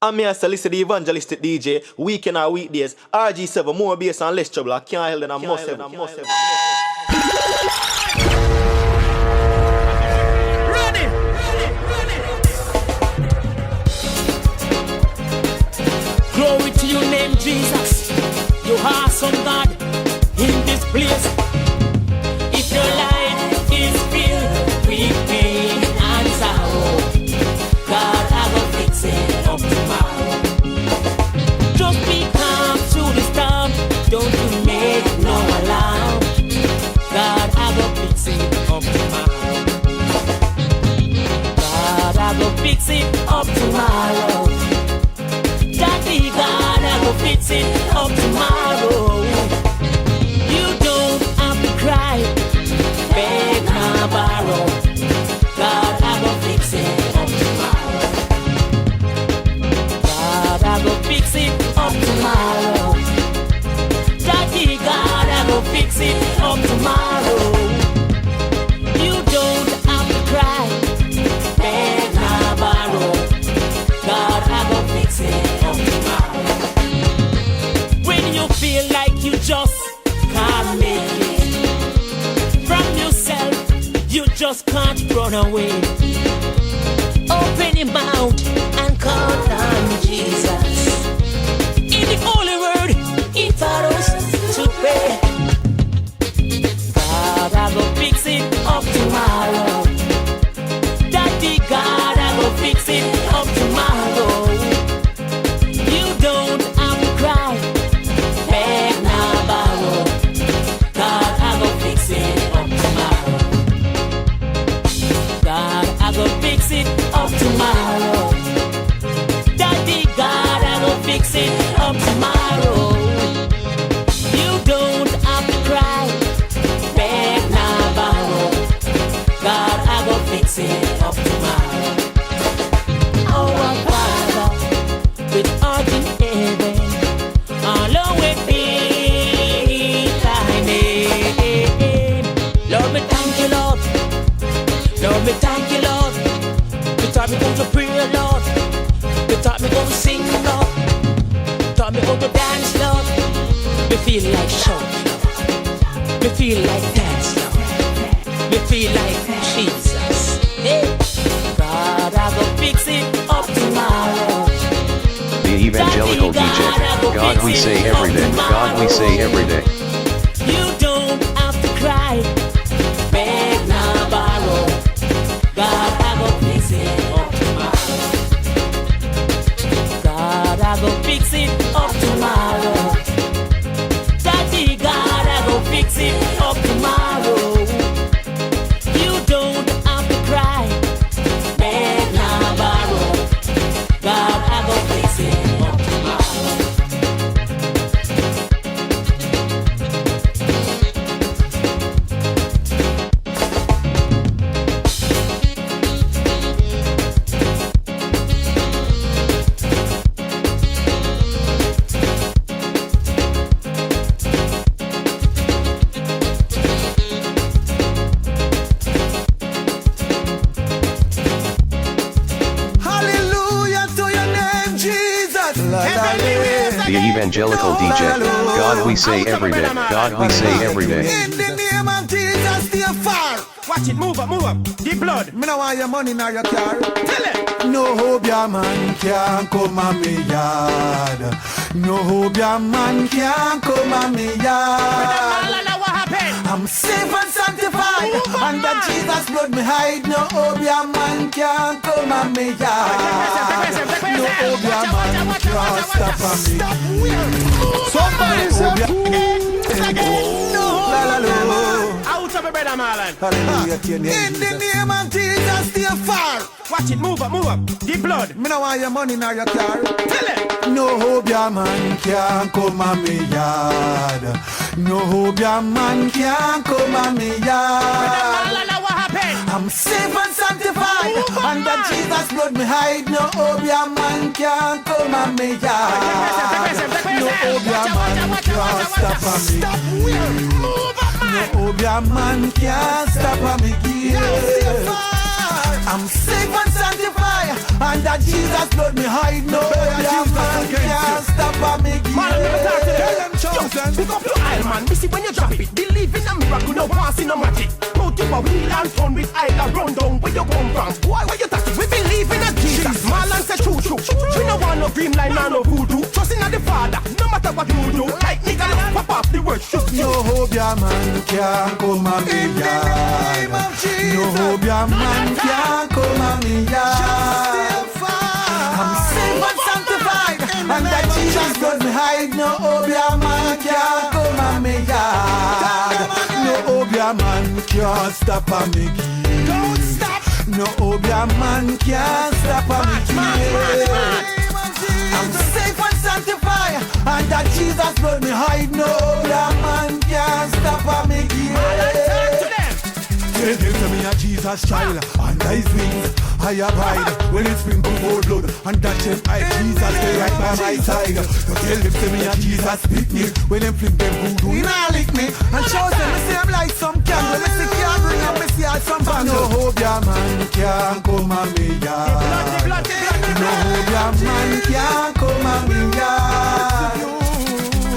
I'm here to listen to the Evangelical DJ, weekend or weekdays. RG7, more bass and less trouble. I can't help it, I must have it. Ready. Glory to your name, Jesus. You awesome God in this place. If your life is filled with pain and sorrow, God, I will fix it up tomorrow. Just be calm through the storm. Don't you make no alarm. God, I will fix it up tomorrow. God, I will fix it up tomorrow. Daddy, God, I will fix it up tomorrow. You don't have to cry, beg or borrow. God, I will fix it up tomorrow. God, I will fix it up tomorrow. Daddy, God, I will fix it up tomorrow. You don't have to cry, beg or borrow. God, I will fix it up tomorrow. When you feel like you just can't make it from yourself, you just can't run away. Open your mouth and call on Jesus. In the holy word, he taught us to pray. God, I will fix it up tomorrow. Daddy, God, I will fix it up tomorrow. You don't have to cry, beg or borrow. God, I will fix it up tomorrow. God, I will fix it up tomorrow. Daddy, God, I will fix it up tomorrow. You don't have to cry, beg or borrow. God, I will fix it up tomorrow. Oh, our Father, with art in heaven, hallowed be thy name. Lord, me thank you, Lord. Lord, me thank you, Lord. You taught me how to pray, Lord. You taught me how to sing, Lord. You taught me how to dance, Lord. Me feel like shout, Lord. Me feel like dance, Lord. Me feel like Jesus. Hey. God, I will fix it up tomorrow. The Evangelical DJ. God we say every day. God we say every day. You don't have to cry, beg or borrow. God, I will fix it up tomorrow. God, I will fix it up tomorrow. Daddy, God, I will fix it up tomorrow. You don't have to cry, beg or borrow. God, I will fix it up tomorrow. Hallelujah to your name, Jesus. The Evangelical DJ. God we say every day. God we say every day. In the name of Jesus, stay far. Watch it, move up, the blood. Me no want your money nor your car. Tell it. No hope your man can come on me yard. No hope your man can come on me yard. What happened? I'm safe and sanctified. Under Jesus' blood me hide. No hope your man can come on me yard. No hope your man can stop on me. Stop where? Somebody say no. La la la. Out of a brother, Marlon. Hallelujah to your name, in the name of Jesus, stay far. Watch it, move up, the blood. Me no want your money nor your car. Tell it. No hope your man can come on me yard. No hope your man can come on me yard. What happened? I'm safe and sanctified. Under Jesus' blood me hide. No hope your man can come on me yard. No hope your man can stop on me. Stop where? Move up, No man. hope your man can stop on me. I'm safe and sanctified. Under Jesus' blood me hide. No me gear. Man, let me talk to them. Tell them chosen. Pick up your aisle, man. Me see when you drop it. Believe in a miracle, no pass in a magic. No tip a wheel and turn with aisle run down where you come from. Why, where you talking? We believe in a Jesus. Man, say true, true. We no want no green line, no voodoo. Trust in the Father, no matter what you do. Like nigga, pop off the word, shoot you. No hope your man can come and me yard. No hope your man can come and me yard. I'm safe and sanctified, and that Jesus blood me hide. No hope your man can come and me yard. No hope your man can stop a me gear. Don't stop. No hope your man can stop a me gear. I'm safe and sanctified, and that Jesus blood me hide. No black man can stop a me gear. Tell him to me a Jesus child, under his wings I abide. When it's sprinkle more blood, and that chest I Jesus stay right by my side. So tell him to me a Jesus pick me, when them fling them voodoo, he not lick me. And show them me say I'm like some candle, me see can't bring up, me see I some band. No hope your man can come and me yard. No hope your man can come and me yard.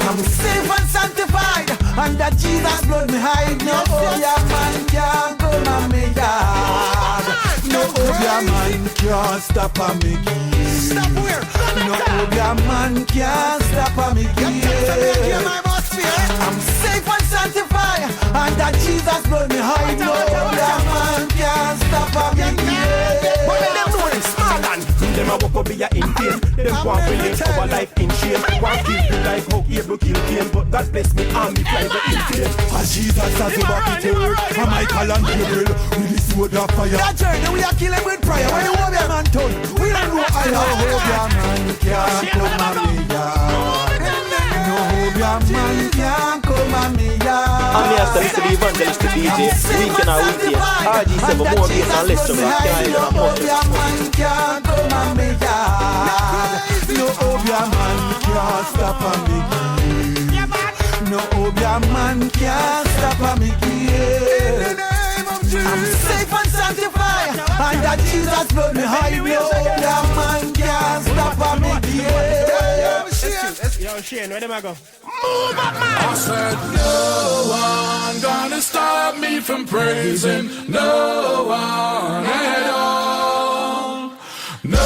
I'm safe and sanctified, and that Jesus blood me hide. No hope your man can come and me yard. No hope your man can stop a me gear. Stop where? No hope your man can stop a me gear. I'm safe and sanctified, and that Jesus blood me hide. No hope your man can stop a me gear. But when them know them small and them a walk up be a in pain. Them want to live our life in shame. Want to kill like how Abel kill Cain. But God bless me and me fly the insane. As Jesus has a back it and Michael and Gabriel with the sword of fire. That journey we are killing with prayer. When you have your man turn, we don't know I hope your man can come and me yard. No hope your man can come and me yard. I'm here to listen to the Evangelical DJ. Weekend or weekdays. RG7 more bass and less trouble. No hope your man can come and me yard. No hope your man can stop a me gear. No hope your man can stop a me gear. I'm safe and sanctified, and that Jesus blood me hide. No hope your man can stop a me gear. Yo, Shane, where them I go? Move up, man. I said, no one gonna stop me from praising. No one at all. No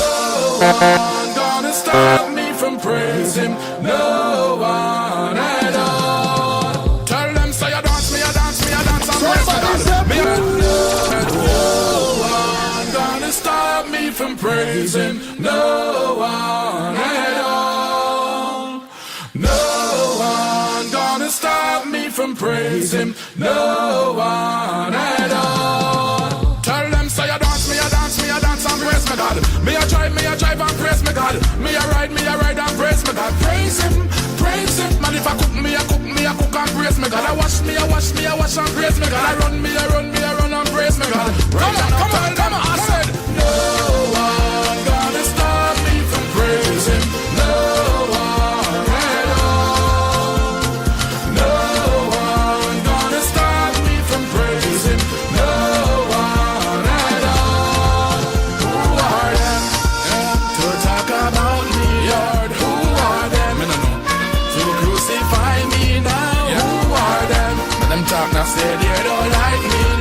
one gonna stop me from praising. No one at all. Tell them, say I dance, me, I dance, me, I dance, I'm praising. Me, no one gonna stop me from praising. No one at all. No one gonna stop me from praising. No one at all. Tell them, say I dance, me, I dance, me, I dance and praise my God. Me I drive and praise my God. Me I ride and praise my God. Praise him, praise him. Man, if I cook, me I cook and praise my God. I wash, me I wash and praise my God. I run and praise my God. Come on, I said, no one gonna stop me from praising. No one at all. No one gonna stop me from praising. No one at all. Who are them to talk about me, Lord? Who are them to crucify me now? Who are them? Them talk now say they don't like me.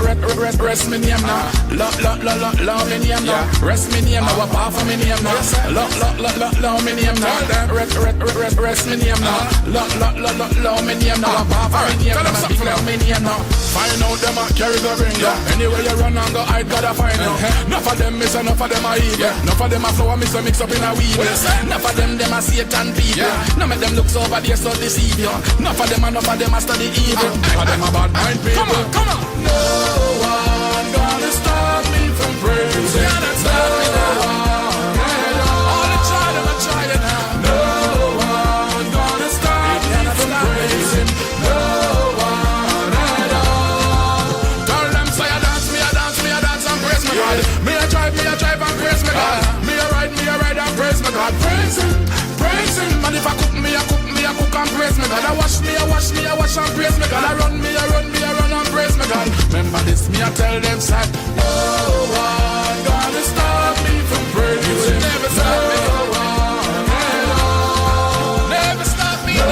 rest me name now. Love me name now. Rest me name now. Apart from me name now. Love me name now. Rest me name now. Love me name now. Apart from me name now. Big love me name now. Find out them a carry the ring, yeah. Anyway you run and go hide, gotta find you. Enough of them miss, enough of them are evil. Enough of them a flower miss, mix up in a weed. Enough of them a Satan people. None of them looks over there so deceive you. Enough of them a study evil. Enough of them a bad mind people. Come on. No one gonna stop me from praising. No one. All the try them a try it now. No one gonna stop me from praising. No one at all. Tell them say I dance and praise my God. Me a drive and praise my God. Me a ride and praise my God. Praise him. And if I cook and praise my God. I wash and praise my God. I run and praise my God. Remember this, me I tell them say, no one gonna stop me from praising. Never stop me. Never stop me. No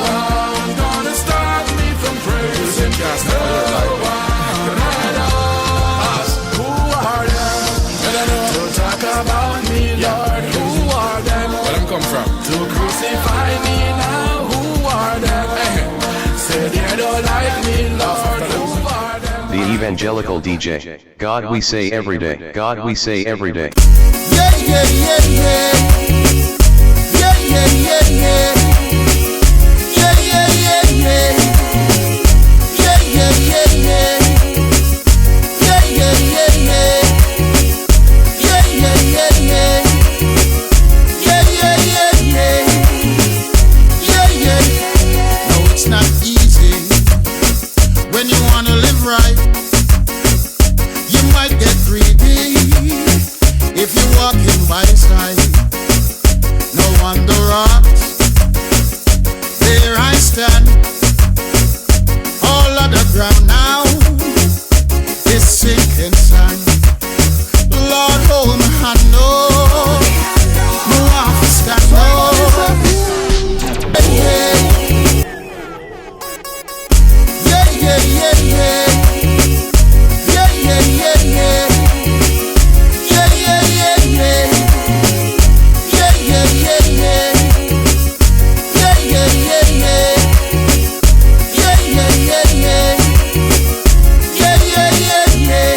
one gonna stop me from praising. No one at all. Who are them to talk about me, Lord? Who are them? Where them come from? To crucify me now. Who are them? Say they don't like me, Lord. Who are them? The Evangelical DJ. God we say every day. God we say every day. Yeah, yeah, yeah, yeah. Yeah, yeah, yeah, yeah. Yeah, yeah, yeah, yeah. Yeah, yeah, yeah, yeah. Yeah, yeah, yeah, yeah. Yeah, yeah, yeah, yeah. Yeah, yeah, yeah, yeah. Yeah, yeah. No, it's not easy when you wanna live right. You might get greedy if you walking by his side. No wonder rocks. There I stand. All of the ground now is sinking sand. Lord, hold my hand, no. No one to stand, no. Yeah, yeah, yeah, yeah. Yeah, yeah, yeah, yeah. Yeah, yeah, yeah, yeah. Yeah, yeah, yeah, yeah. Yeah, yeah, yeah, yeah. Yeah, yeah, yeah, yeah. Yeah, yeah, yeah, yeah.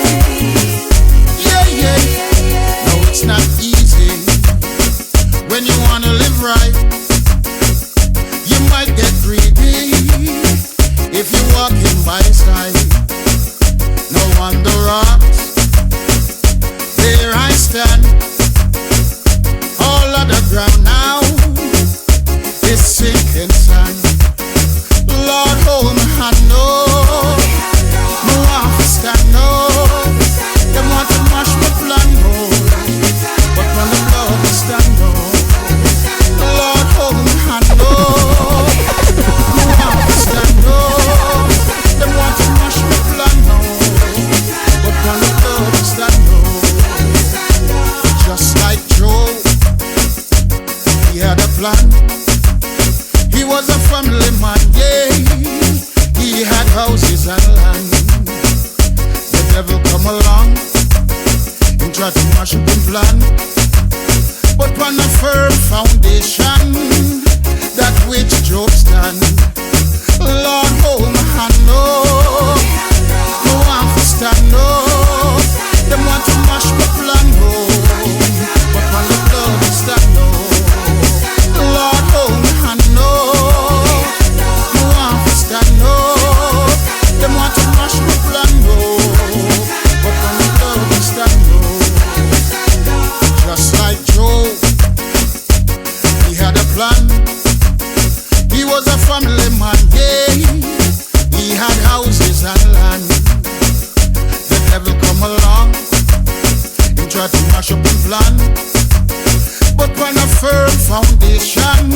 Yeah, yeah. No, it's not easy when you wanna live right. You might get greedy if you walking by his side. No wonder rocks. There I stand. All of the ground now is sinking sand. Lord, hold my hand, no. No one to stand, no. Them want to mash my plan, no. But when the Lord is stand, no. Lord, hold my hand, no. No one to stand, no. Them want to mash my plan, no. But when the Lord is stand, no. Just like Job, he had a plan. He was a family man, yeah. He had houses and land. The devil come along and try to mash up him plan. But on a firm foundation, that which Job stand. Lord, hold my hand, no. No one to stand, no. Them want to mash my plan, no. But when the blood is stand, no. Lord, hold my hand, no. No one to stand, no. Them want to mash my plan, no. But when the blood is stand, no. Just like Job, he had a plan. He was a family man, yeah. He had houses and land. The devil come along and try to mash up his plan. But on a firm foundation,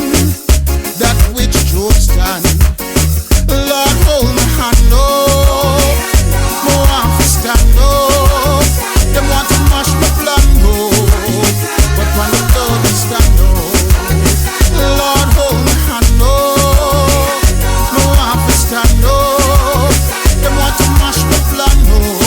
that which Job stand. Lord, hold my hand, no. No one to stand, no. Them want to mash my plan, no. But when the Lord is stand, no. Lord, hold my hand, no. No one to stand, no. Them want to mash my plan, no.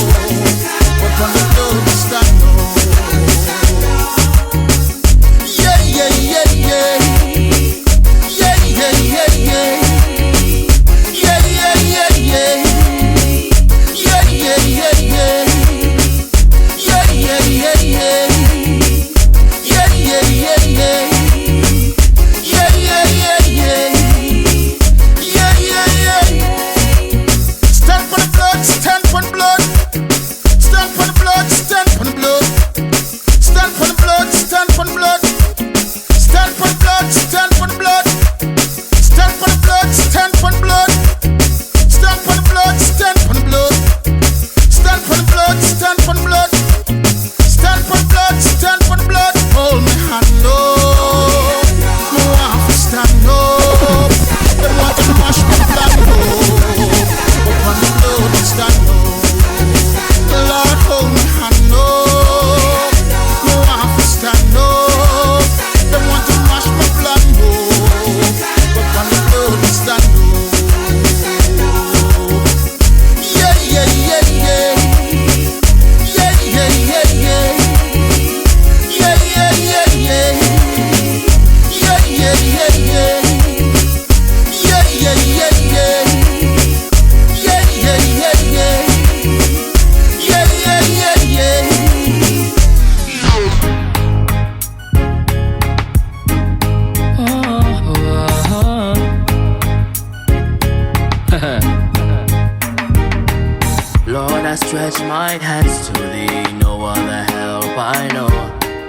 stretch my hands to thee, no other help I know.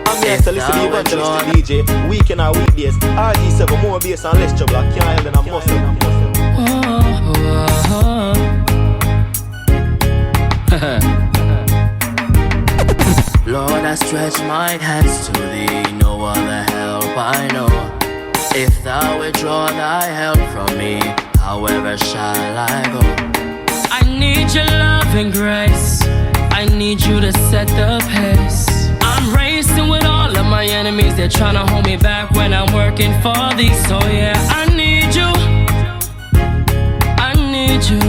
I'm here to listen to Evangelical DJ, weekend or weekdays. RG7, more bass and less trouble. I can't help it, I must Lord, I stretch my hands to thee, no other help I know. If thou withdraw thy help from me, however shall I go? I need your love and grace, I need you to set the pace. I'm racing with all of my enemies, they're trying to hold me back when I'm working for thee. So yeah, I need you, I need you,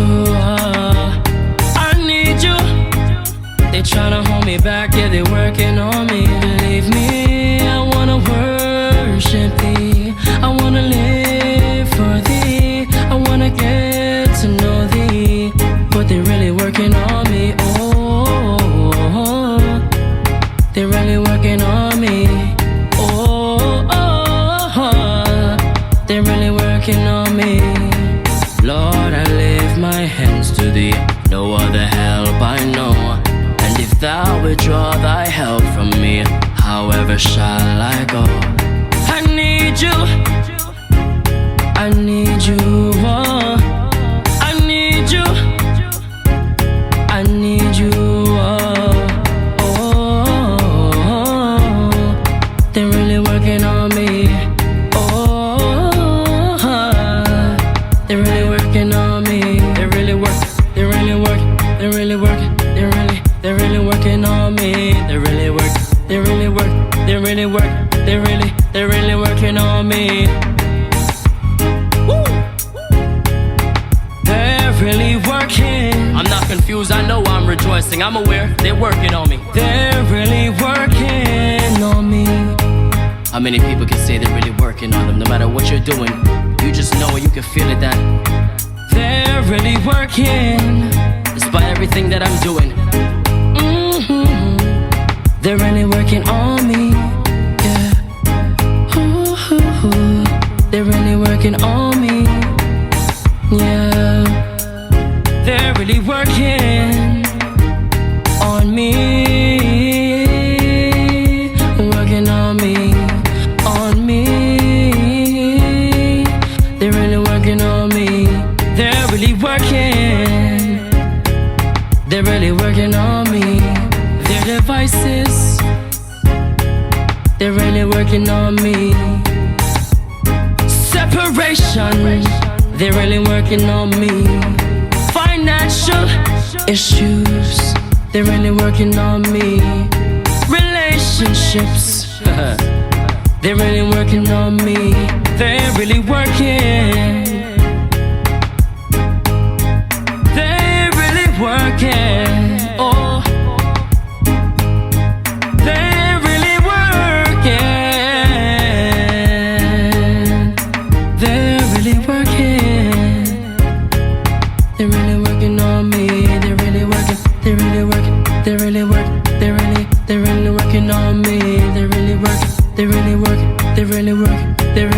I need you. They tryna hold me back, yeah, they working on me. Believe me, I wanna worship thee, I wanna live for thee, I wanna get to know thee. But they really working on me, oh, they really working on me, oh, they really working on me. Lord, I lift my hands to thee, no other help I know. And if thou withdraw thy help from me, however shall I go? I need you, I need you, oh, I need you, I need you, oh, they're really working on me, oh, they're really working on me, they really work, they really work, they really work, they really. They're really working on me. They really work. They really work. They really work. They really working on me. Woo! They're really working. I'm not confused. I know I'm rejoicing. I'm aware they're working on me. They're really working on me. How many people can say they're really working on them? No matter what you're doing, you just know it. You can feel it that they're really working, despite everything that I'm doing. They're really working on me, yeah. Ooh, they're really working on me, yeah. They're really working on me, working on me, on me. They're really working on me. They're really working. They're really working on me. Their devices, they're really working on me. Separation, they're really working on me. Financial issues, they're really working on me. Relationships, they're really working on me. They're really working. They're really working. Oh. They're really working on me. They really work. They really work. They really work. They're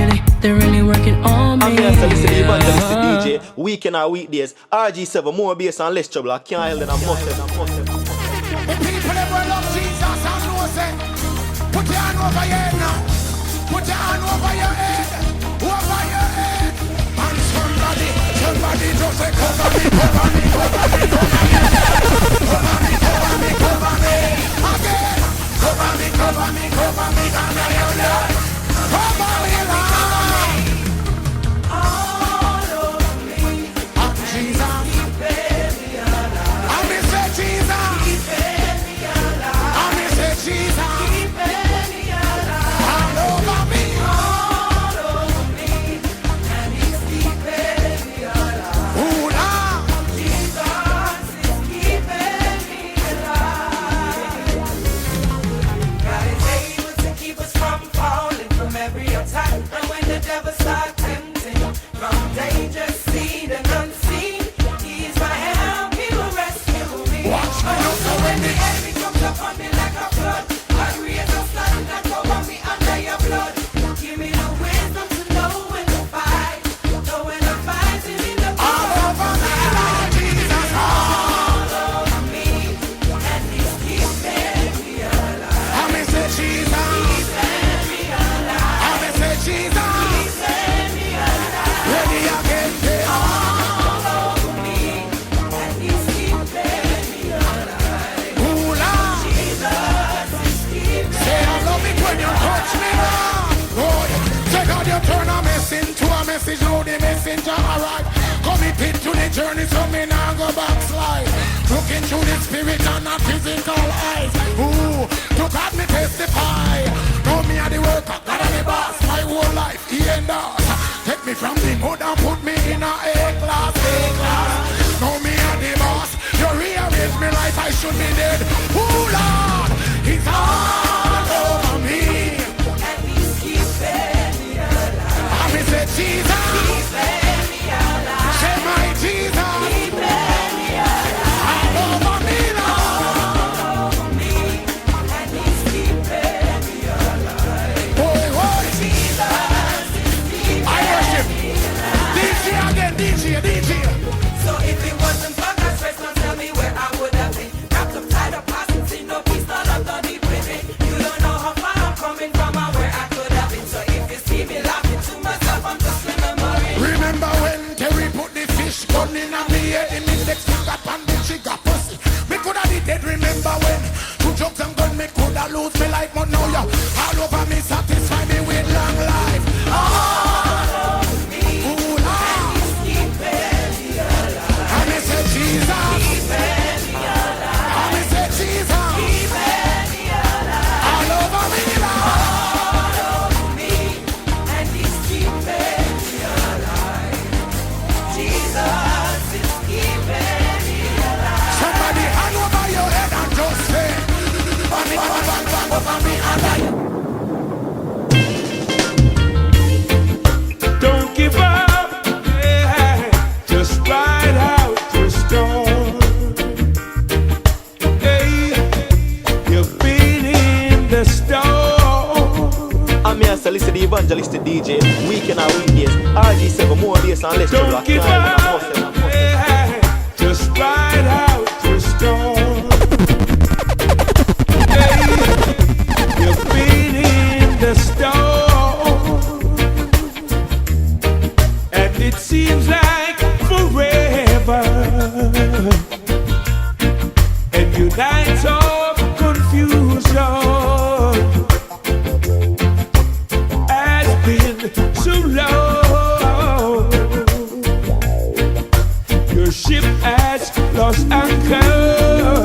really working on me. I'm here to listen to Evangelical DJ, weekend or weekdays. RG7, more bass and less trouble. I can't help it, I must. The people ever love Jesus and know say, put your hand over your head now. Put your hand over your head. Over your head. And somebody just say, cover me, cover me, cover me, cover me. Cover me, cover me, cover me. Again. Cover me, cover me, cover me. And I am Lord. Cover me, Lord. All over me. I'm Jesus. Keep me alive. I'm Mr. Jesus. Keep me alive. I'm Mr. Jesus. Keep me alive. All over me. All over me. And He's keeping me alive. Ooh, Lord. Jesus is messenger, alright. Committed to the journey, so me now go backslide. Looking through the spirit and not physical eyes. Ooh, to God me testify. Know me are the worker, God am the boss. My whole life, he and us. Take me from the mud and put me in a A-class, A-class. Know me are the boss. You rearrange me life, I should be dead. Ooh, Lord, he's all over me. And he's keeping me alive. And me say, Jesus, Keeping me alive. say my Jesus. Keeping me alive. All over me, Lord. All over me. And he's keeping me alive. Boy, boy. Jesus is keeping I worship. me alive. DJ again, DJ. So if it wasn't for God's grace, don't tell me where I would have been. Wrapped up tied up, passing, see no peace, no love, no deep within. You don't know how far I'm coming from and where I could have been. So if you see me laughing to myself, I'm just remembering. Remember when Terry put the fish gun in a me head, in his next finger pan, then she got pussy. Me coulda be dead. Remember when two drugs and gun, me coulda lose me life, but now you all over me, satisfy me with long life. All over me, Ooh, Lord. he's keeping me alive. And me say Jesus. Keeping me alive. And me say Jesus. Keeping me alive. All over me, Lord. All over me, and he's keeping me alive. Jesus is keeping me alive. Somebody hand over your head and just say, bang, bang, bang, bang, over me and I. Don't give up, yeah. Just ride out the storm. Hey, you've been in the storm. I'm here to listen to the Evangelistic DJ. Weekend and weekdays. RG7 more bass and less trouble. Don't give up, yeah. Just ride out the storm. Hey, you've been in the storm. And it seems like forever. And your nights of confusion has been so long. Your ship has lost anchor.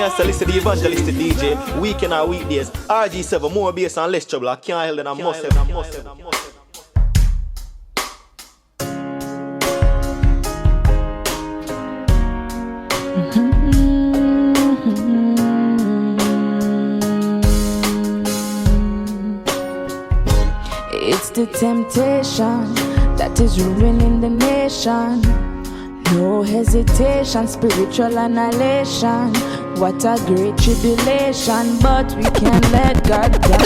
Me and listen to the Evangelistic DJ, weekend or weekdays. RG7, more bass and less trouble. I can't help it, I must have. It's the temptation that is ruining the nation. No hesitation, spiritual annihilation. What a great tribulation, but we can't let God down.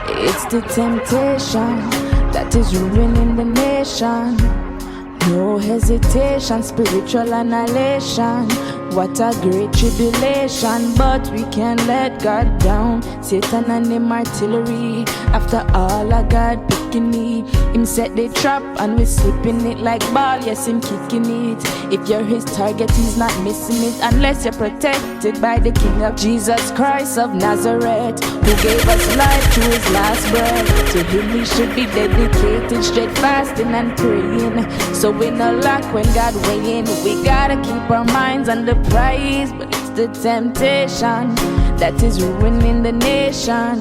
It's the temptation that is ruining the nation. No hesitation, spiritual annihilation. What a great tribulation, but we can't let God down. Satan and him artillery, after all I got picking me. Him set the trap and we slipping it like ball, yes him kicking it. If you're his target, he's not missing it, unless you're protected by the King of Jesus Christ of Nazareth, who gave us life through his last breath. To him we should be dedicated, straight fasting and praying, so we no lack when God weighing. We gotta keep our minds on the prize, but it's the temptation that is ruining the nation.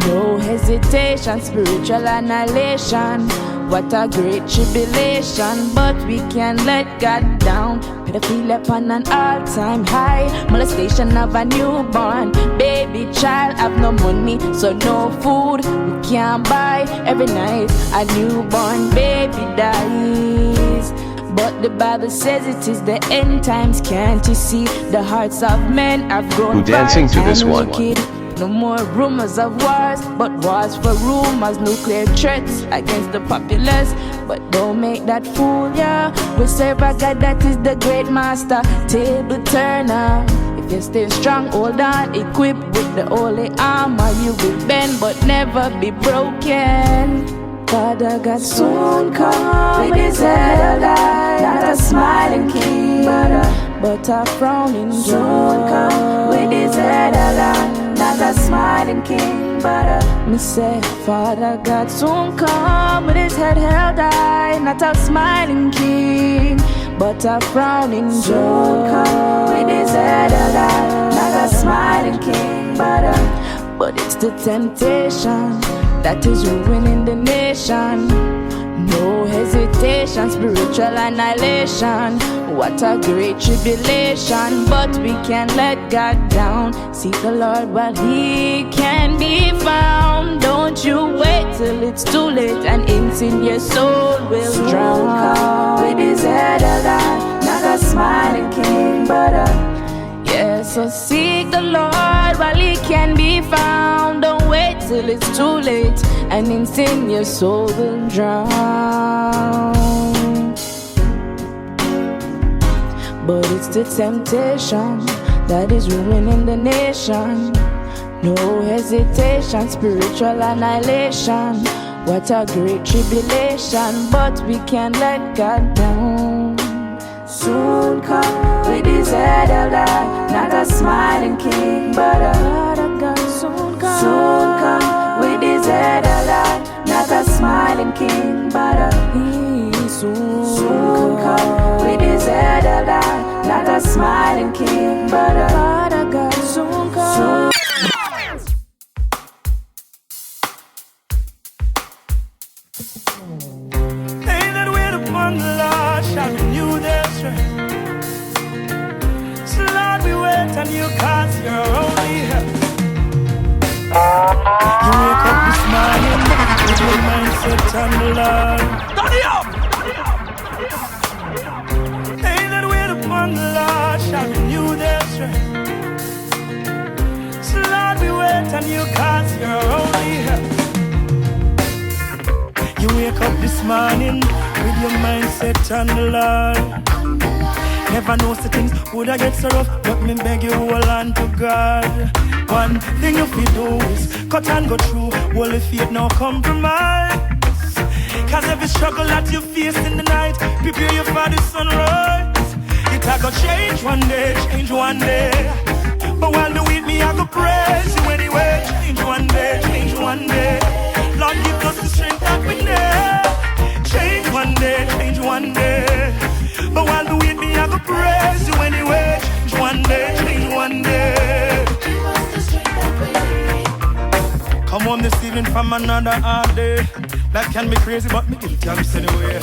No hesitation, spiritual annihilation. What a great tribulation, but we can't let God down. Pedophilia upon an all-time high. Molestation of a newborn baby child. Have no money, so no food we can't buy. Every night a newborn baby dies. But the Bible says it is the end times. Can't you see the hearts of men have grown Who dancing to this one? wicked? No more rumors of wars, but wars for rumors. Nuclear threats against the populace, but don't make that fool ya. We serve a God that is the great master, table turner. If you stay strong, hold on, equipped with the holy armor, you will bend but never be broken. Father God soon come with his head alive, not a smiling king, but a frowning joy. Soon come with his head alive, not a smiling king, me say, Father God soon come with his head held high, not a smiling king, but a frowning joy. Soon come with his head alive, not a smiling king, but it's the temptation that is ruining the nation. No hesitation, spiritual annihilation. What a great tribulation, but we can't let God down. Seek the Lord while he can be found. Don't you wait till it's too late and in sin your soul will drown. With his head alive, not a smiling king, yeah, so seek the Lord while he can be found. Don't wait till it's too late and in sin your soul will drown. But it's the temptation that is ruining the nation. No hesitation, spiritual annihilation. What a great tribulation, but we can't let God down. Soon come with his head alive, not a smiling king, but a God soon come. Soon come with his head alive, not a smiling king, but he soon come with his head alive, not a smiling king, but a God soon come. They that wait upon the Lord shall renew their strength. So Lord, we wait on you 'cause you're only help. You wake up this morning with your mindset on the Lord. Turn it up! They that wait upon the Lord shall renew their strength. So Lord, we wait on you 'cause you're only help. You wake up this morning with your mindset on the Lord. Never know the things would I get so rough, but me beg you hold on to God. One thing you feel do is cut and go through. Holy faith, no compromise. 'Cause every struggle that you face in the night, prepare you for the sunrise. It a go change one day, change one day. But while me with me, I go praise you anyway. Change one day, change one day. Lord, give us the strength that we need. Change one day, change one day. But while me with me, I go praise you anyway. Change one day, change one day. Come home this evening from another hard day. That can be crazy, but me give thanks anyway.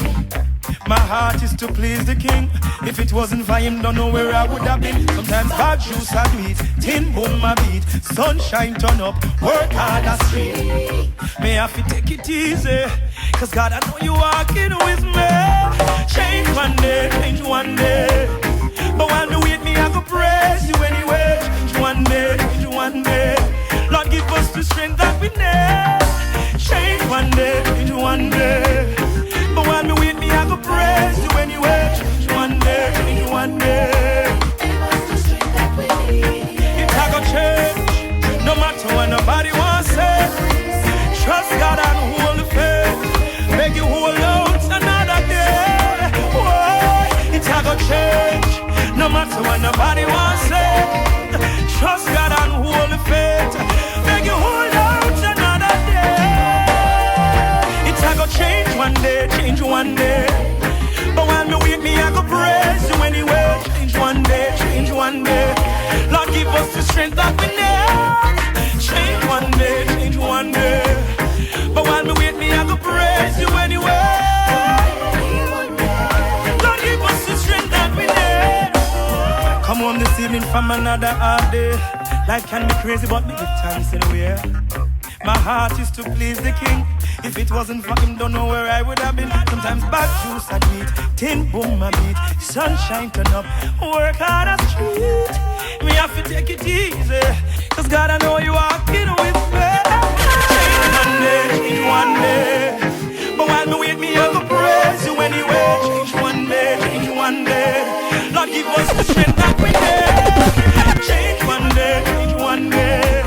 My heart is to please the King. If it wasn't for him, don't know where I would have been. Sometimes bad juice I do it, tin boom my beat. Sunshine turn up, work hard a street. May I have to take it easy, cause God I know you walking with me. Change one day, change one day. But while me wait me, I go praise you anyway. Change one day, change one day. Lord give us the strength that we need. Change one day, change one day. But while me wait me, I go praise you anyway. Change one day, change one day. It's a go change, no matter what nobody wants to say. Trust God and hold the faith. Make you hold out another day. Whoa, it's a go change, no matter what nobody wants to say. Trust God and hold the faith. Make you hold out another day. It's a go change one day, change one day. But while me wait me, I go praise you anyway. Change one day, change one day. Lord give us the strength that we need. Change one day, change one day. But while me wait me, I go praise you anyway. Lord give us the strength that we need. Come home this evening from another hard day. Life can be crazy, but me give thanks anyway. My heart is to please the King. If it wasn't for him, don't know where I would have been. Sometimes bad juice I beat, tin boom my beat. Sunshine turn up, work hard as street. Me have to take it easy, cause God I know you walking with me. Change one day. But while me wait me, I go praise you anyway. Change one day, change one day. Lord give us the strength that we need. Change one day, change one day.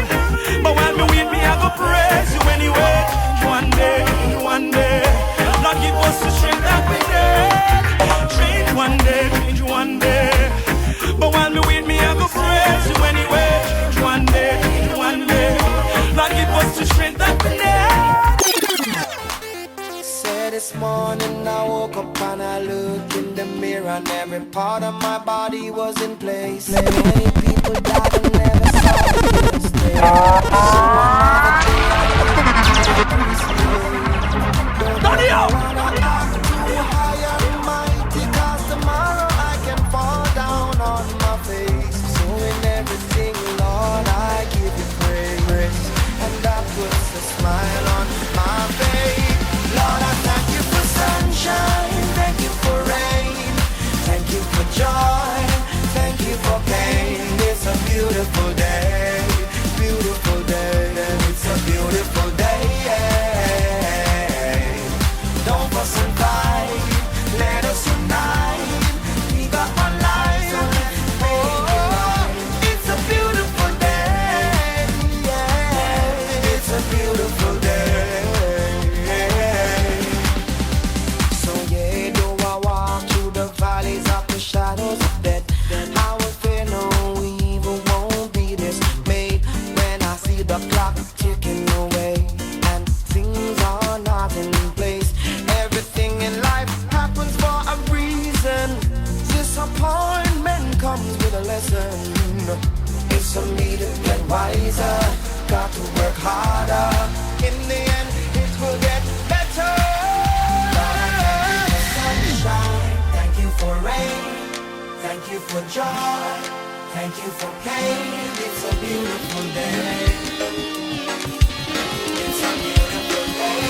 But while me wait me, I go praise you anyway. Change one day, change one day. Lord give us the strength that we need. Change one day, change one day. But while me wait me, I go praise you anyway. Change one day, change one day. Lord give us the strength that we need. Say this morning I woke up and I looked in the mirror and every part of my body was in place. Many people died and never saw the first day. So another day I don't wanna act too high and mighty, cause tomorrow I can fall down on my face. So in everything, Lord, I give you praise, and that puts a smile on my face. Lord, I thank you for sunshine, thank you for rain, thank you for joy, thank you for pain. It's a beautiful day, beautiful day, it's a beautiful day. Don't fuss and fight, let us unite. We got one life, so let's make it right. It's a beautiful day, yeah. It's a beautiful day. So yeah, though I walk through the valleys of the shadows of death, I will fear no evil, won't be dismayed. When I see the clock ticking away and things are not in place, everything in life happens for a reason. Disappointment comes with a lesson. It's for me to get wiser, got to work harder. In the end, it will get better. Thank you for sunshine, thank you for rain, thank you for joy, thank you for pain. It's a beautiful day. It's a beautiful day.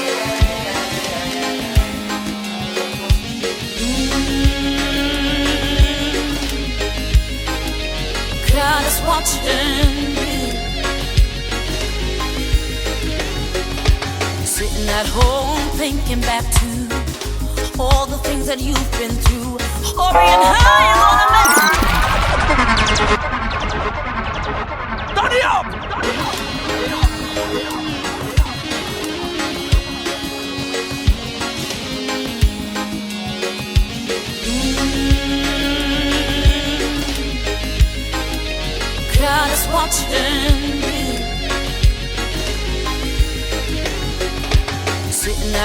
God is watching me, sitting at home thinking back to all the things that you've been through, hurrying high on the next. Turn it up! God is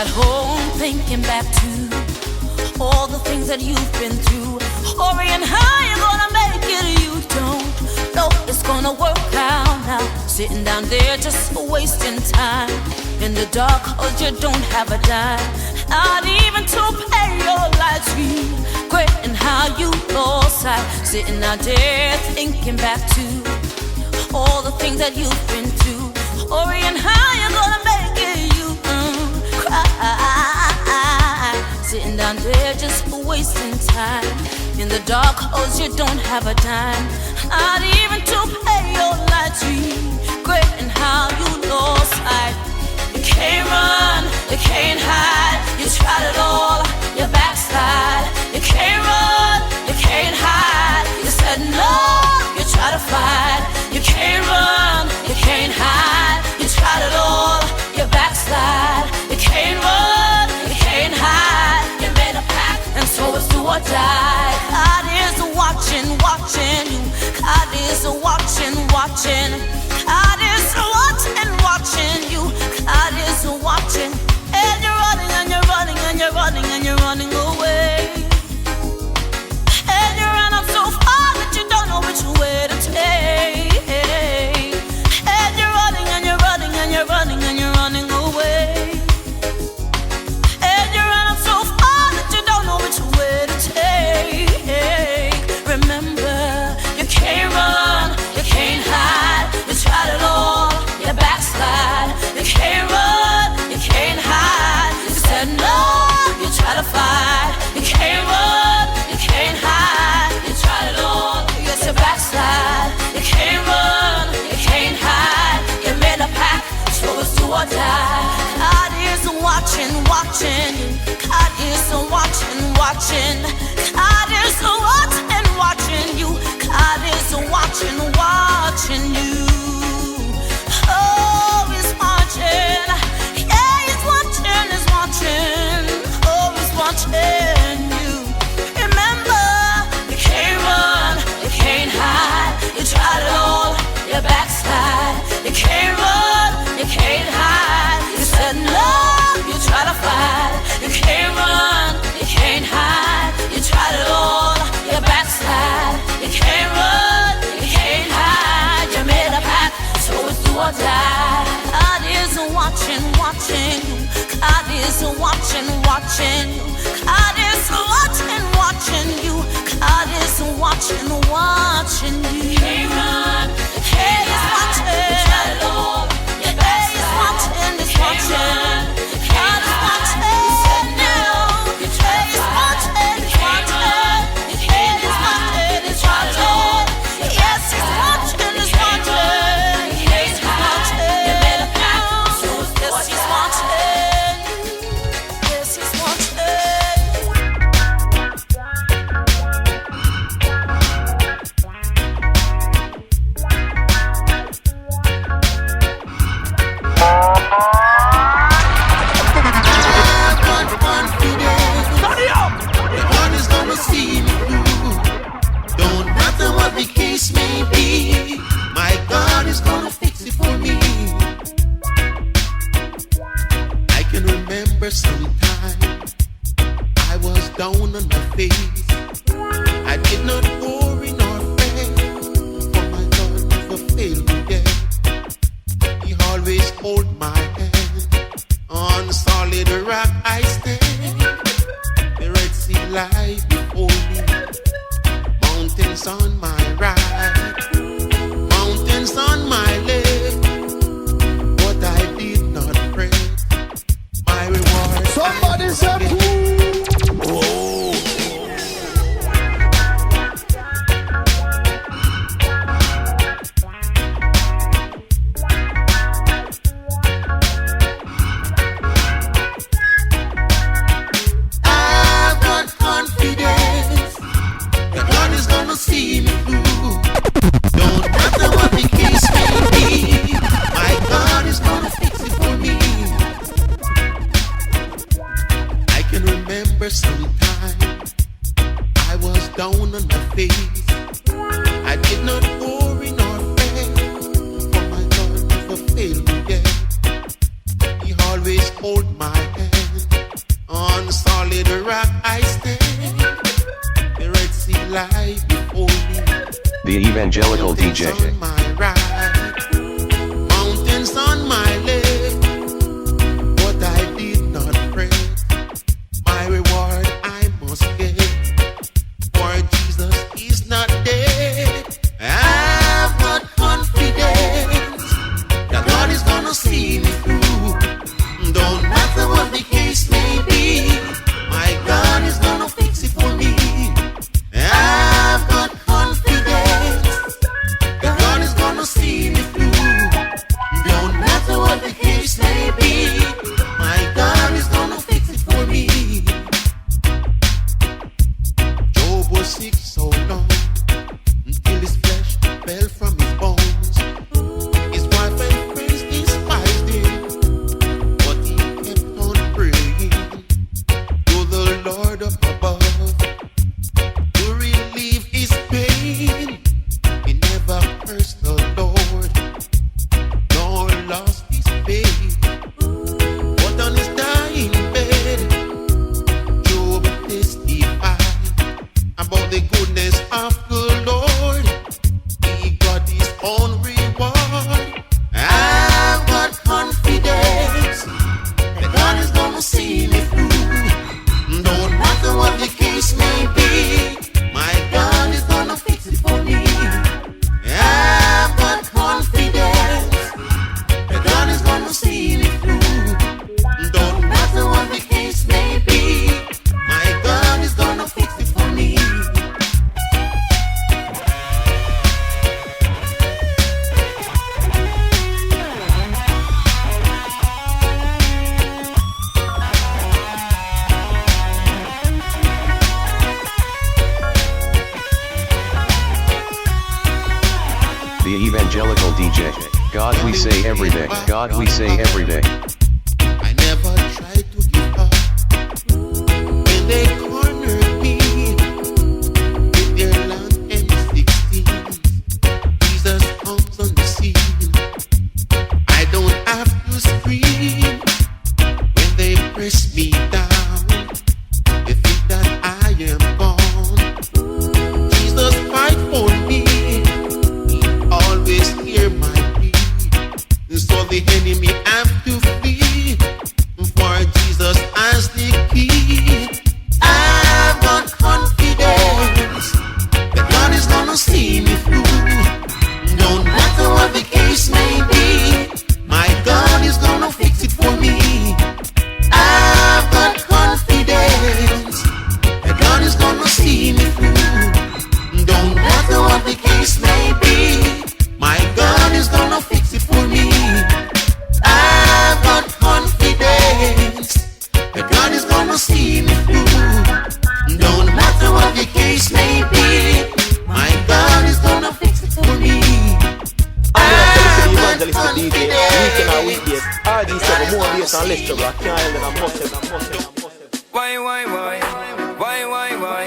at home thinking back to all the things that you've been through, worrying how you're gonna make it. You don't know it's gonna work out now. Sitting down there just wasting time in the dark, 'cause you don't have a dime, not even to pay your lights. Regretting how you lost sight. Sitting down there thinking back to all the things that you've been through, worrying how you're gonna make it. You cry, sitting down there just wasting time in the dark, 'cause you don't have a dime, not even to pay your lights. Regretting how you lost sight. You can't run, you can't hide. You tried it all, you backslide. You can't run, you can't hide. You said no, you try to fight. You can't run, you can't hide. You tried it all, you backslide. You can't run, you can't hide. You made a pact, and so it's do or die. God is watching, watching you. God is watching, watching. God is watching, watching you. God is watching. And you're running, and you're running, and you're running, and you're running away. And you ran up so far that you don't know which way to take. And you're running, and you're running, and you're running, and you're running away. And you ran up so far that you don't know which way to take. Remember, you can't run, you can't hide. You tried it all, you backslide. You can't run, you can't hide. You said no, you try to fight. You can't run, you can't hide. You tried it all, yes, you backslide. You can't run, you can't hide. You made a pact, so it's do or die. God is watching, watching you. God is watching, watching. God is watching, watching you. God is watching, watching you. Oh, he's watching. Yeah, he's watching, he's watching. Oh, he's watching you. Remember, you can't run, you can't hide. You tried it all, you backslide. You can't run, you can't hide. You said no, you try to fight. You can't run, you can't hide. You tried it all, you backslide. You can't run, you can't hide. You made a pact, so it's do or die. God is watching, watching you. God is watching, watching you. God is watching, watching you. God is watching, watching you. You can't run, you can't hide. You tried it all, you backslide. He's watching, he's watching. God is watching. You said no, you tried to fight. He's watching, he's watching. He's watching, he's watching. Yes, he's watching, he's watching. He's watching. You made a pact, so it's do or die. Yes, he's watching. Yes, he's watching. God is gonna see me through. Don't matter what the case may be, my God is gonna fix it for me. I can remember sometime I was down on my face. I did not worry nor pray, for my God never failed me yet. He always hold my hand. On solid rock I stand. The Red Sea lies before me. Mountains on my right, mountains on my left. But I did not pray. My reward. Somebody say, oh. I've got confidence that God is gonna see me through. Don't matter what the case may be, my God is gonna fix it for me. I can remember sometime I was down on my face. I did not worry nor pray, for my God never failed me yet. He always hold my hand. solid rock I stand. The Red Sea lie before me. The Evangelical DJ. Mountains on my right, mountains on my left, but I did not pray. My reward I must get, for Jesus is not dead. I've got confidence that God is gonna see me through. Don't matter what the case may be, my God is gonna fix it for me. I've got confidence that God is gonna see me through. Don't matter what the case may be, my God is gonna fix it for me. Job was sick so long until his flesh fell from his bones. His wife and friends despised him, but he kept on praying to the Lord up above to relieve his pain. He never cursed the Lord, nor lost his faith. But on his dying bed, Job testified about the goodness of the Lord. He got his own reward. I've got confidence that God is gonna see me through. Don't matter what the case may be, my God is gonna fix it for me. I've got confidence that God is gonna see me through. Don't matter what the case may be, my God is gonna fix it for me. The Evangelical DJ. God we say every day. God we say every day. I never tried to give up when they cornered me with their long M16. Jesus comes on the scene. I don't have to scream when they press me down. They think that I am gone. Jesus fight for me. He always hear my plea. So the enemy have to flee, for Jesus as the key. I've got confidence that God is gonna see me through. Don't matter what the case may be, my God is gonna fix it for me. I've got confidence that God is gonna see me through. Don't matter what the case may be, my God is gonna fix it for me. I've got confidence that God is gonna see me through. Don't matter what the case may be, my God is gonna fix it for me. I'm going to tell you to the Evangelical DJ. Weekend or weekdays. RG7 more bass and less trouble. I can't help it. I must have. Why? Why? Why? Why? Why? Why? Why?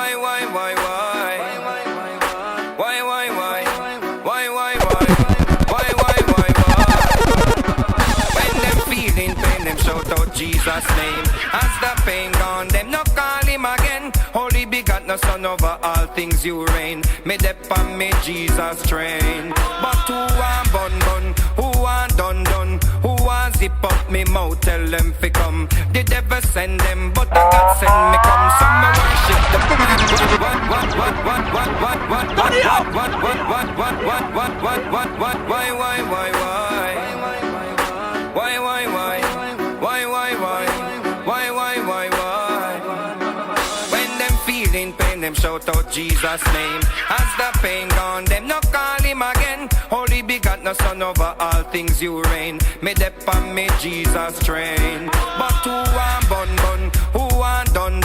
Why? Why? Why? Why? Why? Why? Why? Why? Why? Why? When them feeling pain, them shout out Jesus' name. As the pain gone, them no call him again. Holy begotten Son over all things you reign. Me dep on me Jesus train. But who want bun? Who want done? Who want zip up me mouth? Tell them fi come. The devil send them, but the God send me come. Some me worship the why? When them feeling pain, them shout out Jesus' name. As the pain gone, them no call him again. Holy begotten Son over all things you reign. Me dep on me Jesus train. But who want bun? Who want done?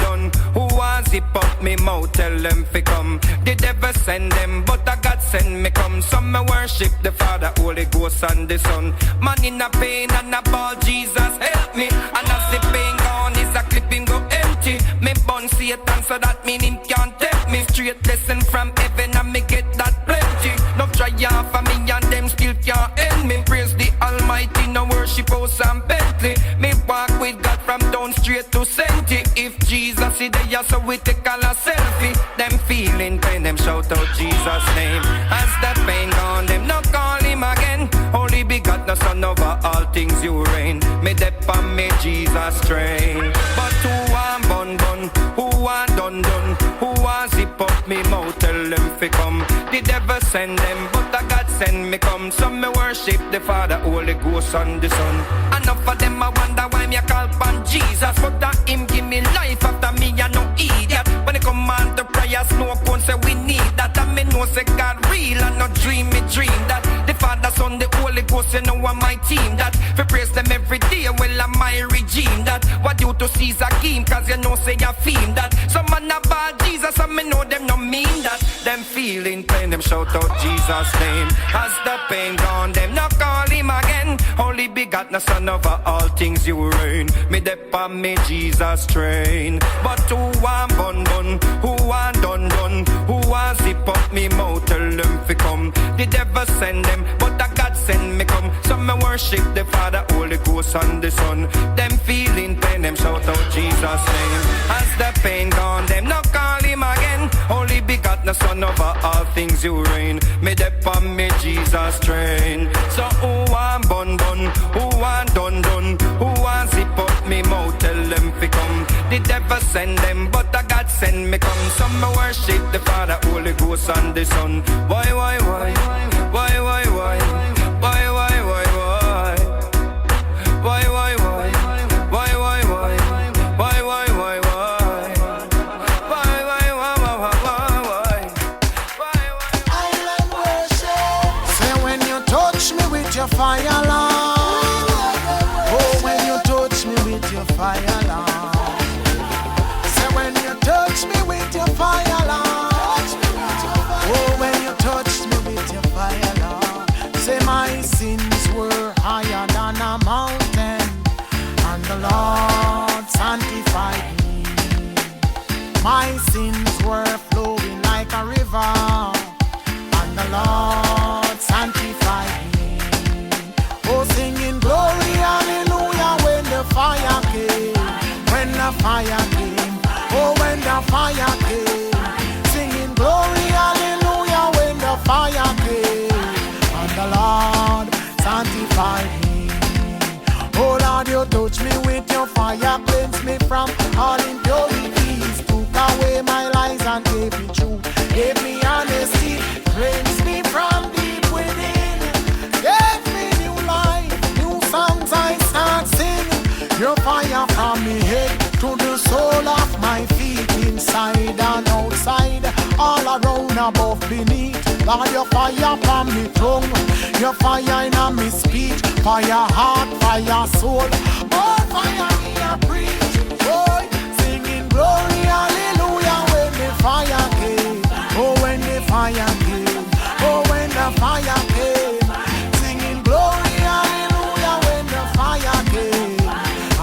Who want zip up me mouth? Tell them fi come. The devil send them, but the God send me come. Some me worship the Father, Holy Ghost and the Son. Man in a pain and a ball, Jesus help me. And as the pain gone, is a clip him go empty. Me bun Satan so that mean him can't take me. Straight lesson from heaven and me get that plenty. No try for me and them still can't end me. Praise the Almighty, no worship house and Bentley. Me walk with God from down street straight to senti. If Jesus is there, so we take all a selfie. Them feeling pain, them shout out Jesus' name. As the pain gone, them not call him again. Only begotten Son over all things you reign. Me dep and me Jesus train. But who want bun bun? Who want done done? Who want zip up me mouth? Tell them fi come. The devil send them, but the God send me come. Some me worship the Father, Holy Ghost and the Son. Enough of them I wonder why me call upon Jesus, but that him give me life after me I no idiot. When it come on to prayers, no one say we need that. And me know say God real and not dream me dream that. The Father, Son, the Holy Ghost, you know I'm my team that. For praise them every day, well I'm my regime that. What you to Caesar game, cause you know say you feel that. Some man about Jesus and me know them no mean that. Them feeling pain, them shout out Jesus' name. As the pain gone, them not call him again. Only begotten Son over all things you reign. Me dep on me Jesus train. But who want bun bun? Who want done done? Who want zip up me mouth? Tell them fi come. The devil send them, but the God send me come. Some me worship the Father, Holy Ghost and the Son. Them feeling pain, them shout out Jesus' name. As the pain gone, them not call him again. Only begotten Son over all things you reign. Me dep on me Jesus train. So who want bun bun? Who want done done? Who want zip up me mouth? Tell them fi come. The devil send them, but the God send me come. Some me worship the Father, Holy Ghost and the Son. Why? Why? Why? Why? Why? Why? Why? Why? Why? Why? Why? Why? Why? Why? Why? Why? Why? Why? Why? Island worship. Say when you touch me with your fire, Lord. Oh, when you touch me with your fire, Lord. Say when you touch me with your fire, Lord. Oh, when you touch me with your fire, Lord. Say my sins were higher than a mountain, and the Lord sanctified me. My sins were flowing like a river, and the Lord sanctified me. Oh, singing glory, hallelujah, when the fire came, when the fire came, oh, when the fire came. Singing glory, hallelujah, when the fire came, and the Lord sanctified me. Oh, Lord, you touch me with your fire, cleanse me from all impurities, took away my lies and gave me truth, gave me honesty, cleanse me from deep within, gave me new life, new songs I start singing. Your fire from me head to the sole of my feet, inside and outside, all around, above, beneath. Lord, your fire from me tongue, your fire in me speech, fire heart, fire soul, oh, fire me a preach, oh, singing glory, hallelujah, when the fire came, oh, when the fire came, oh, when the fire came, singing glory, hallelujah, when the fire came,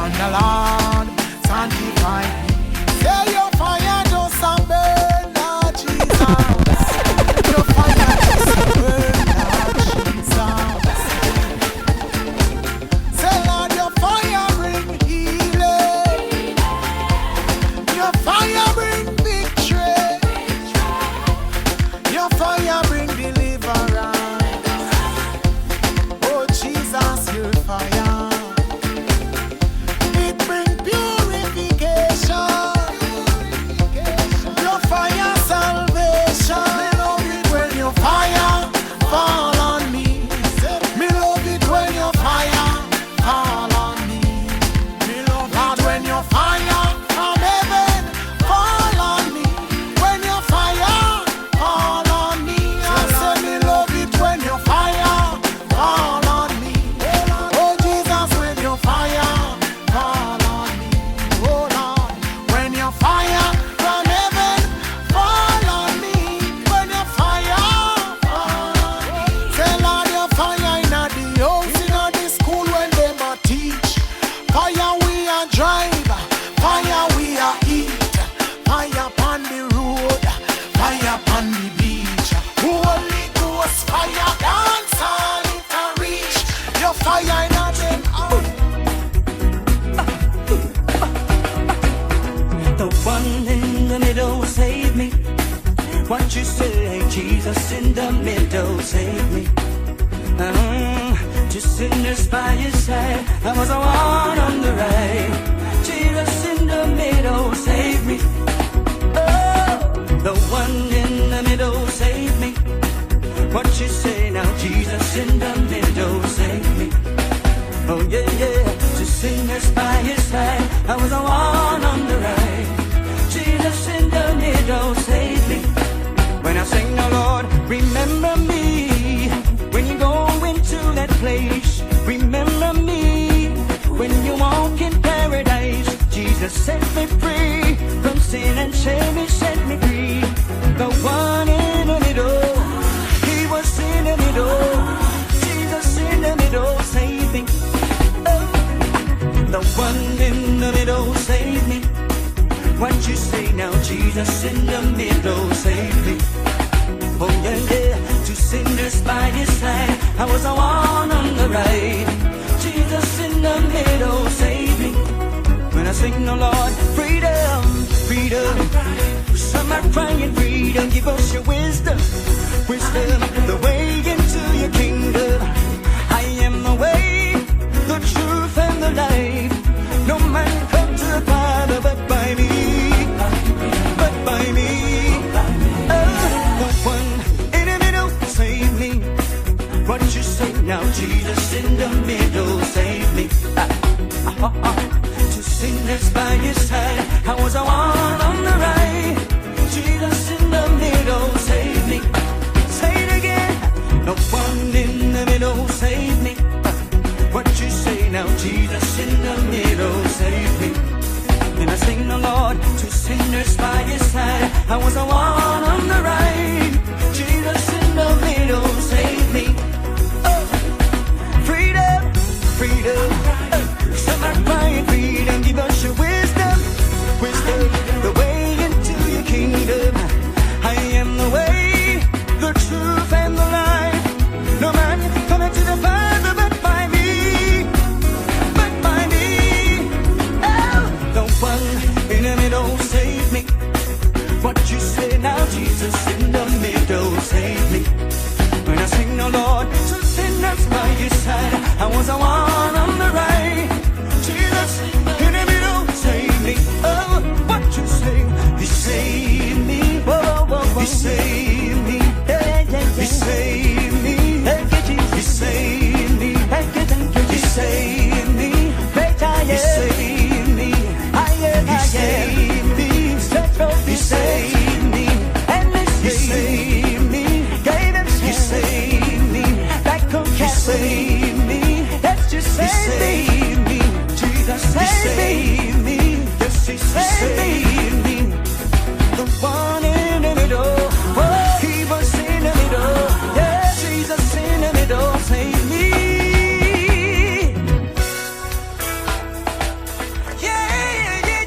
and the Lord sanctified me. Say your fire just a burn, Lord Jesus. Your fire just a burn, Lord Jesus. Say, Lord, your fire bring healing. Your fire bring victory. Your fire bring deliverance. Oh, Jesus, your fire. It bring purification. Your fire salvation. What you say, Jesus in the middle, save me. Two sinners by your side, I was the one on the right. Jesus in the middle, save me. Oh, the one in the middle, save me. What you say now, Jesus in the middle, save me. Oh yeah, yeah, two sinners by your side, I was the one on the right. Jesus in the middle, save me. When I sing, oh Lord, remember me. When you go into that place, remember me. When you walk in paradise, Jesus set me free from sin and shame, He set me free. The one in the middle, He was in the middle. Jesus in the middle, save me. Oh, the one in the middle, save me. What you say now, Jesus in the middle, save me. Oh yeah, yeah, two sinners by His side, I was the one on the right. Jesus in the middle, save me. When I sing, oh Lord, freedom, freedom. Some are crying freedom, give us your wisdom, wisdom, the way into your kingdom. I am the way, the truth and the life. No man come to the Father but by me, but by me. The one in the middle, save me. What you say now, Jesus in the middle, save me. Two sinners by your side, I was the one on the right. Jesus in the middle, save me. Say it again. The one in the middle, save me. What you say now, Jesus in the middle, save me. Then I sing the Lord, two sinners by His side, I was the one on the right. Jesus in the middle, save me. Oh, freedom, freedom. Some are crying freedom, give us your wisdom, wisdom, the way into your kingdom. I am the way, the truth and the life. No man coming to the Father but by me, but by me. Oh, the one in the middle, save me. What you say now, Jesus in the middle, save me. When I sing, oh Lord, two sinners by Your side, I was the one on the right. Jesus in the middle, save me. Oh, what you say, He saved me. Whoa, whoa, whoa. He saved me. He saved me. He saved me. He saved me. He saved me. He saved me. He saved me. And He saved me. Gave Him He saved me. Back on He saved me. That's just saved me. Jesus saved me. Yes, He saved me. The one in the middle. Oh, He was in the middle. Yeah, Jesus in the middle, save me.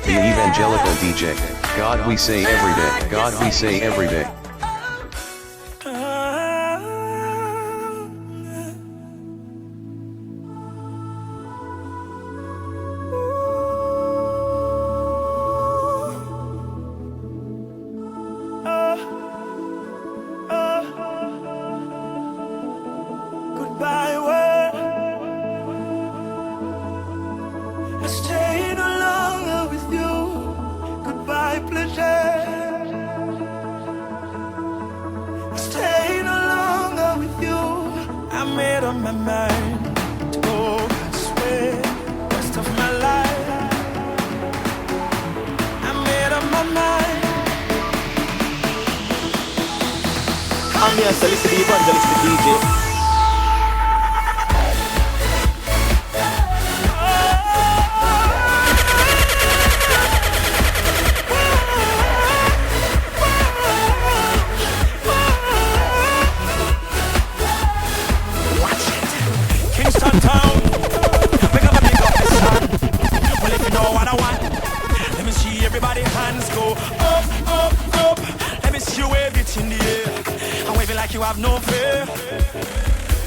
The Evangelical DJ. God we say every day. God we say every day. Goodbye, world. I stayed no longer with you. Goodbye, pleasure. I stayed no longer with you. I made up my mind to go this way, rest of my life. I made up my mind. I'm here to listen to the Evangelistic DJ. Kingston town, we gotta pick up the sound. Well, if you know what I want, let me see everybody hands go up, up, up. Let me see you wave it in the air and wave it like you have no fear.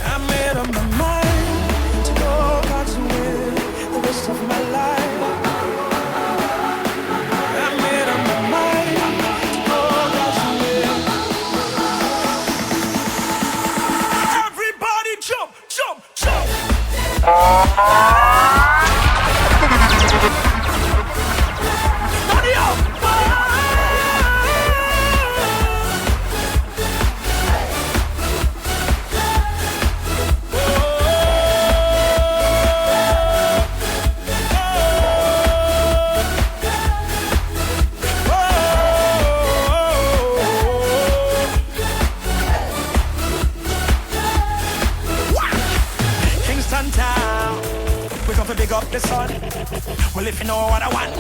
I made up my mind to go God's way the rest of my life. I made up my mind to go God's way. Well, if you know what I want,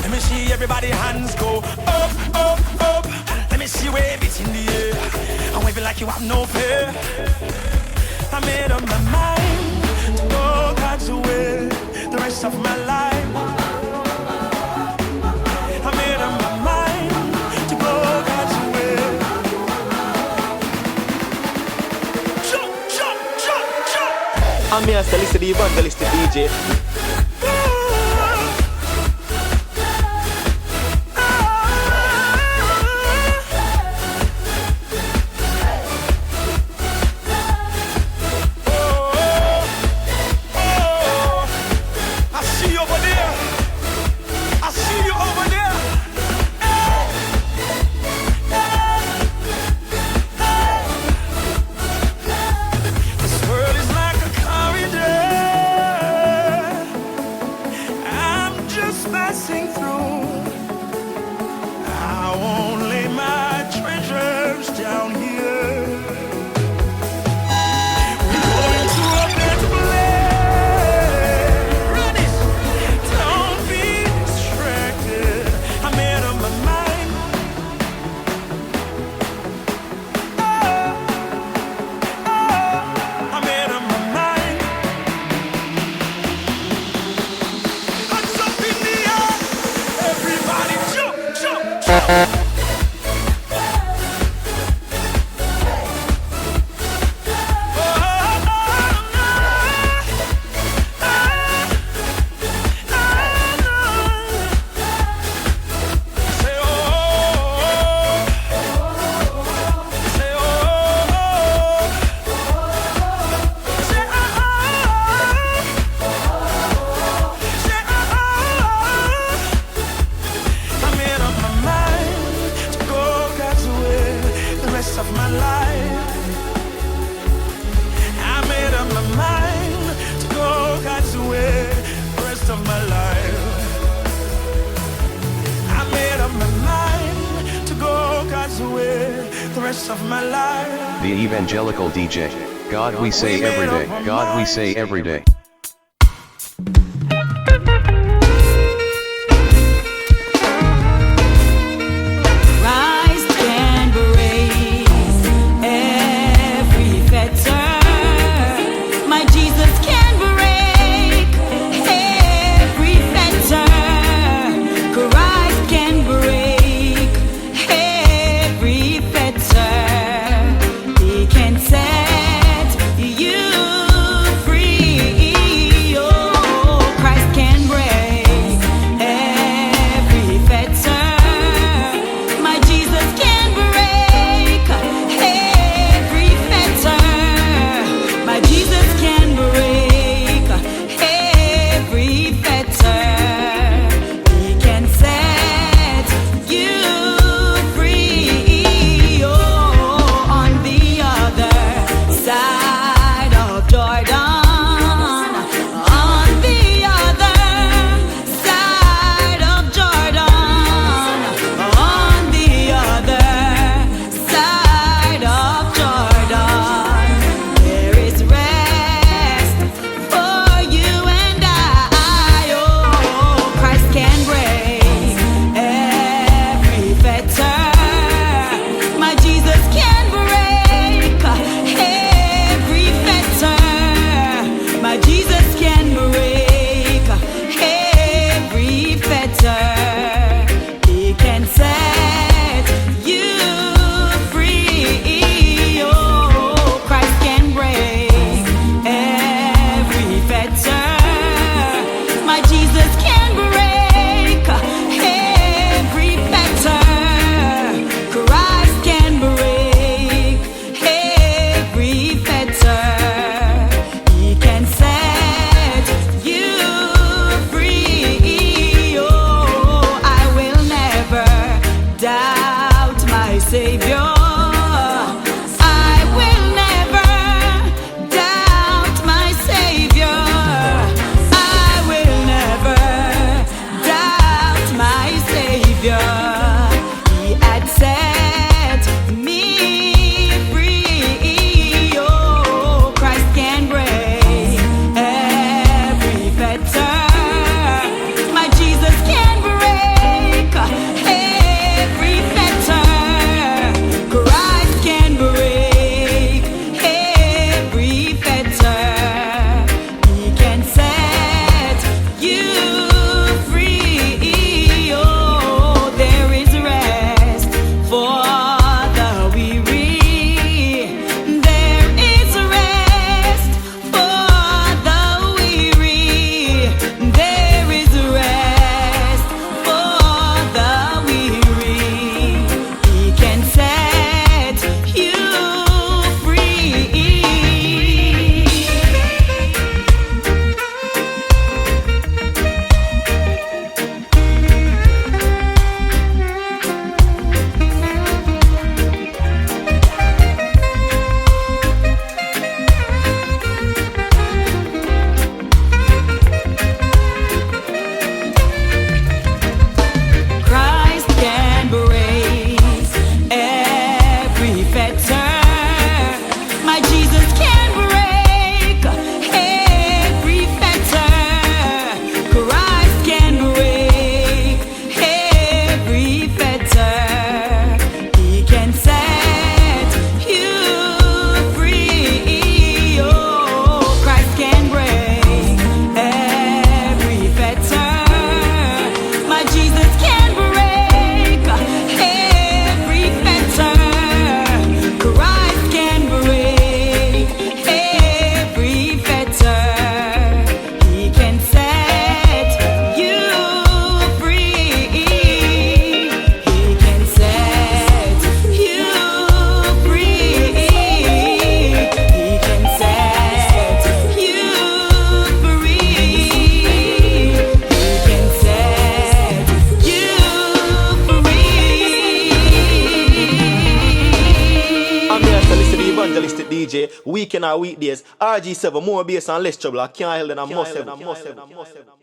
let me see everybody hands go up, up, up. Let me see you wave it in the air and wave it like you have no fear. I made up my mind to go God's way the rest of my life. I made up my mind to go God's way. Jump, jump, jump, jump. I'm here to listen to the Evangelistic DJ. The Evangelical DJ. God we say every day. God we say every day. He can set you free. evangelistic DJ, weekend or weekdays. RG7, more bass and less trouble. I can't help that I must have.